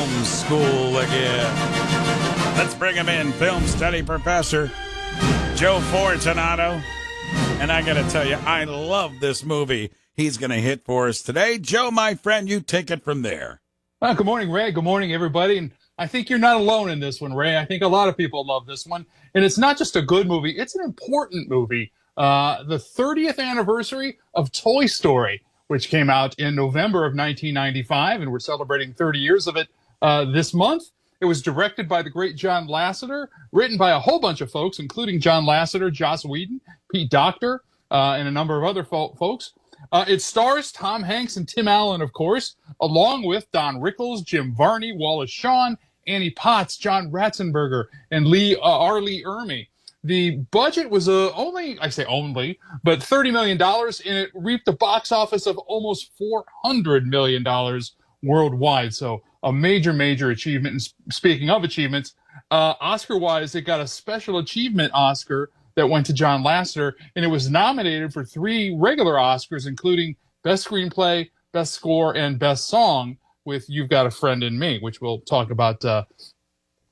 Film School again. Let's bring him in, film study professor Joe Fortunato. And I got to tell you, I love this movie he's going to hit for us today. Joe, my friend, you take it from there. Good morning, Ray. Good morning, everybody. And I think you're not alone in this one, Ray. I think a lot of people love this one. And it's not just a good movie, it's an important movie. The 30th anniversary of Toy Story, which came out in November of 1995, and we're celebrating 30 years of it this month. It was directed by the great John Lasseter, written by a whole bunch of folks, including John Lasseter, Joss Whedon, Pete Docter, and a number of other folks. It stars Tom Hanks and Tim Allen, of course, along with Don Rickles, Jim Varney, Wallace Shawn, Annie Potts, John Ratzenberger, and R. Lee Ermey. The budget was only but $30 million, and it reaped a box office of almost $400 million worldwide. So a major, major achievement. And speaking of achievements, Oscar-wise, it got a Special Achievement Oscar that went to John Lasseter, and it was nominated for 3 regular Oscars, including Best Screenplay, Best Score, and Best Song, with You've Got a Friend in Me, which we'll talk about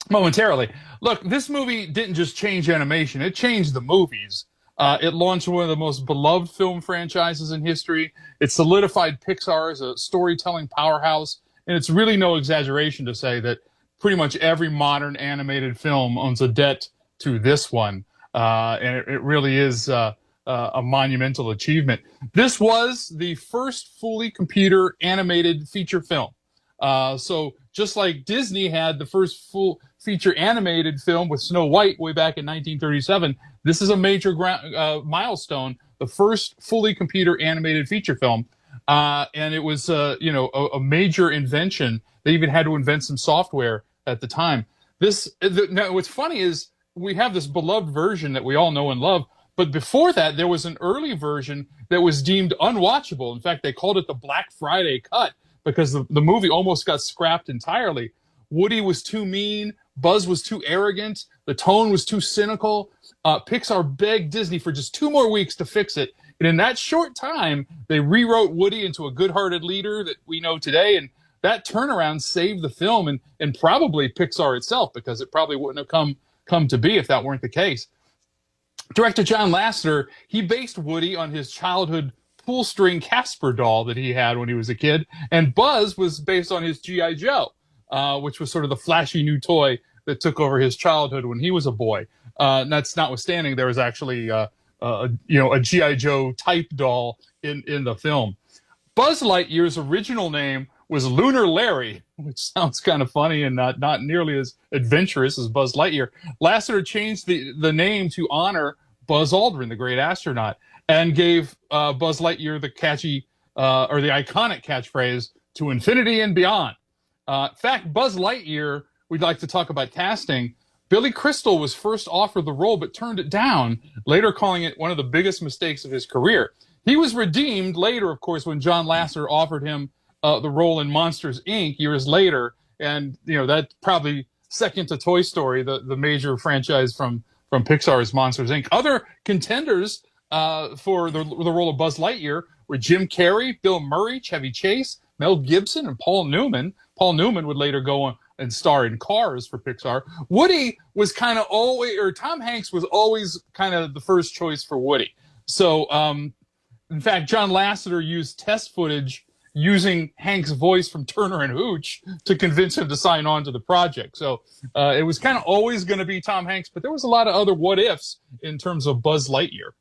momentarily. Look, this movie didn't just change animation, it changed the movies. It launched one of the most beloved film franchises in history. It solidified Pixar as a storytelling powerhouse, and it's really no exaggeration to say that pretty much every modern animated film owns a debt to this one. And it really is a monumental achievement. This was the first fully computer animated feature film. So just like Disney had the first full feature animated film with Snow White way back in 1937, this is a major milestone, the first fully computer animated feature film. And it was, a major invention. They even had to invent some software at the time. Now, what's funny is we have this beloved version that we all know and love, but before that, there was an early version that was deemed unwatchable. In fact, they called it the Black Friday cut because the movie almost got scrapped entirely. Woody was too mean, Buzz was too arrogant, the tone was too cynical. Pixar begged Disney for just 2 more weeks to fix it. And in that short time, they rewrote Woody into a good-hearted leader that we know today. And that turnaround saved the film and probably Pixar itself, because it probably wouldn't have come to be if that weren't the case. Director John Lasseter, he based Woody on his childhood pull-string Casper doll that he had when he was a kid, and Buzz was based on his G.I. Joe, which was sort of the flashy new toy that took over his childhood when he was a boy. That's notwithstanding, there was actually a G.I. Joe type doll in the film. Buzz Lightyear's original name was Lunar Larry, which sounds kind of funny and not nearly as adventurous as Buzz Lightyear. Lasseter changed the name to honor Buzz Aldrin, the great astronaut, and gave Buzz Lightyear the catchy or the iconic catchphrase, "To infinity and beyond." In fact, Buzz Lightyear, we'd like to talk about casting. Billy Crystal was first offered the role but turned it down, later calling it one of the biggest mistakes of his career. He was redeemed later, of course, when John Lasseter offered him the role in Monsters, Inc. years later. And, that probably second to Toy Story, the major franchise from Pixar's Monsters, Inc. Other contenders for the role of Buzz Lightyear were Jim Carrey, Bill Murray, Chevy Chase, Mel Gibson, and Paul Newman. Paul Newman would later go on and star in Cars for Pixar. Woody was kind of Tom Hanks was always kind of the first choice for Woody. So, in fact, John Lasseter used test footage using Hank's voice from Turner and Hooch to convince him to sign on to the project. So it was kind of always going to be Tom Hanks, but there was a lot of other what-ifs in terms of Buzz Lightyear.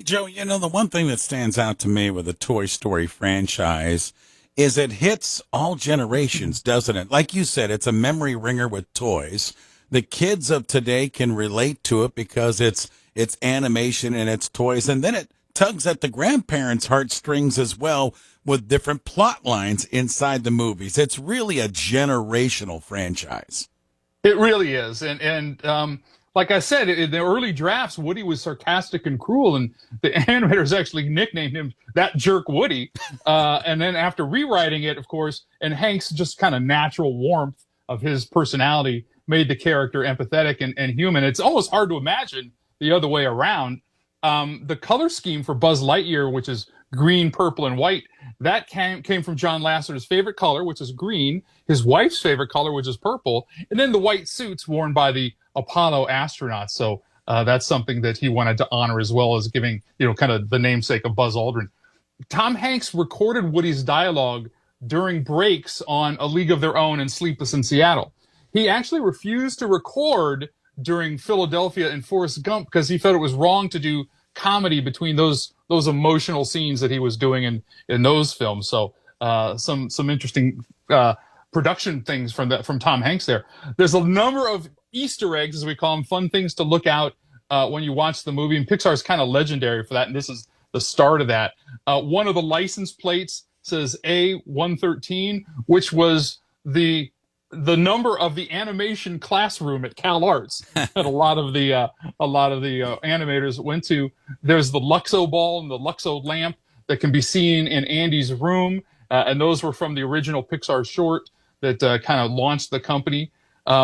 Joe, the one thing that stands out to me with the Toy Story franchise is it hits all generations, doesn't it? Like you said, it's a memory ringer with toys. The kids of today can relate to it because it's animation and it's toys, and then it tugs at the grandparents' heartstrings as well with different plot lines inside the movies. It's really a generational franchise. It really is. And like I said, in the early drafts, Woody was sarcastic and cruel, and the animators actually nicknamed him That Jerk Woody. And then after rewriting it, of course, and Hank's just kind of natural warmth of his personality made the character empathetic and human. It's almost hard to imagine the other way around. The color scheme for Buzz Lightyear, which is green, purple, and white. That came from John Lasseter's favorite color, which is green, his wife's favorite color, which is purple, and then the white suits worn by the Apollo astronauts. So that's something that he wanted to honor, as well as giving, kind of the namesake of Buzz Aldrin. Tom Hanks recorded Woody's dialogue during breaks on A League of Their Own and Sleepless in Seattle. He actually refused to record during Philadelphia and Forrest Gump because he felt it was wrong to do comedy between those emotional scenes that he was doing in those films. So some interesting production things from Tom Hanks there. There's a number of Easter eggs, as we call them, fun things to look out when you watch the movie. And Pixar is kind of legendary for that, and this is the start of that. One of the license plates says A113, which was the number of the animation classroom at Cal Arts that a lot of the animators went to. There's the Luxo ball and the Luxo lamp that can be seen in Andy's room, and those were from the original Pixar short that kind of launched the company.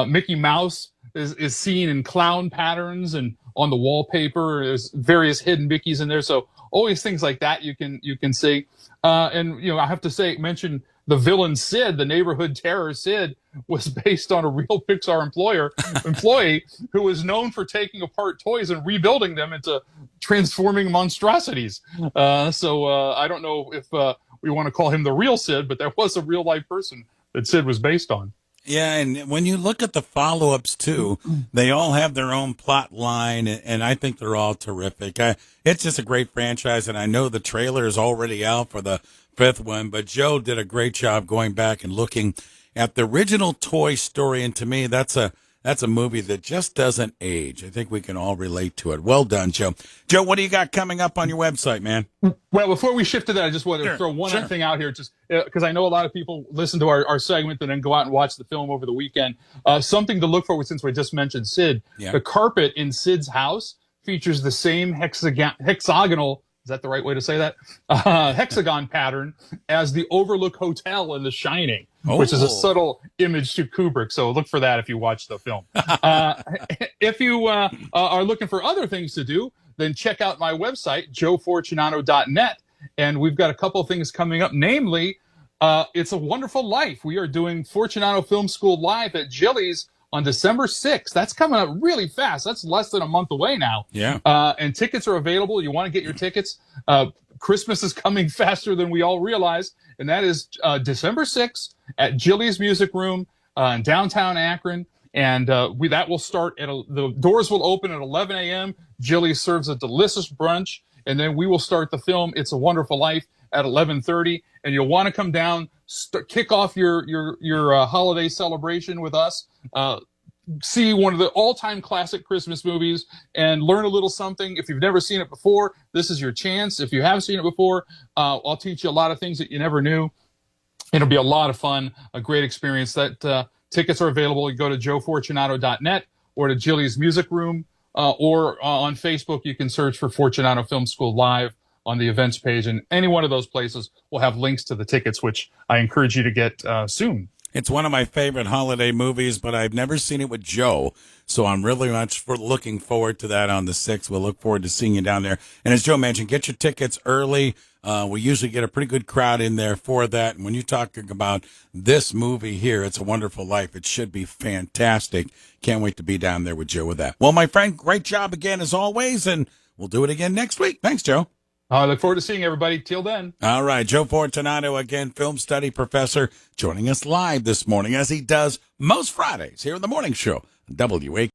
Mickey Mouse is seen in clown patterns and on the wallpaper. There's various hidden Mickeys in there, so always things like that you can see. And I have to mention the villain Sid, the neighborhood terror Sid, was based on a real Pixar employee who was known for taking apart toys and rebuilding them into transforming monstrosities. So I don't know if we want to call him the real Sid, but there was a real life person that Sid was based on. Yeah, and when you look at the follow-ups, too, they all have their own plot line, and I think they're all terrific. It's just a great franchise, and I know the trailer is already out for the fifth one, but Joe did a great job going back and looking at the original Toy Story, and to me, that's a movie that just doesn't age. I think we can all relate to it. Well done, Joe. Joe, what do you got coming up on your website, man? Well, before we shift to that, I just want to throw one other thing out here, just because I know a lot of people listen to our segment and then go out and watch the film over the weekend. Something to look for, since we just mentioned Sid. Yeah. The carpet in Sid's house features the same hexagonal, is that the right way to say that? Hexagon pattern as the Overlook Hotel in The Shining, which is a subtle image to Kubrick. So look for that if you watch the film. If you are looking for other things to do, then check out my website, joefortunato.net. And we've got a couple of things coming up, namely, It's a Wonderful Life. We are doing Fortunato Film School live at Jilly's on December 6th. That's coming up really fast. That's less than a month away now. Yeah. And tickets are available. You want to get your tickets. Christmas is coming faster than we all realize. And that is December 6th at Jilly's Music Room in downtown Akron. And that will start the doors will open at 11 a.m. Jilly serves a delicious brunch. And then we will start the film, It's a Wonderful Life, at 11:30. And you'll want to come down, kick off your holiday celebration with us. See one of the all-time classic Christmas movies and learn a little something. If you've never seen it before, this is your chance. If you have seen it before, I'll teach you a lot of things that you never knew. It'll be a lot of fun, a great experience. That tickets are available. You go to joefortunato.net or to Jilly's Music Room, or on Facebook, you can search for Fortunato Film School Live on the events page. And any one of those places will have links to the tickets, which I encourage you to get soon. It's one of my favorite holiday movies, but I've never seen it with Joe. So I'm really much looking forward to that on the 6th. We'll look forward to seeing you down there. And as Joe mentioned, get your tickets early. We usually get a pretty good crowd in there for that. And when you're talking about this movie here, It's a Wonderful Life, it should be fantastic. Can't wait to be down there with Joe with that. Well, my friend, great job again as always, and we'll do it again next week. Thanks, Joe. I look forward to seeing everybody. Till then. All right. Joe Fortunato, again, film study professor, joining us live this morning as he does most Fridays here in the morning show. WAKR.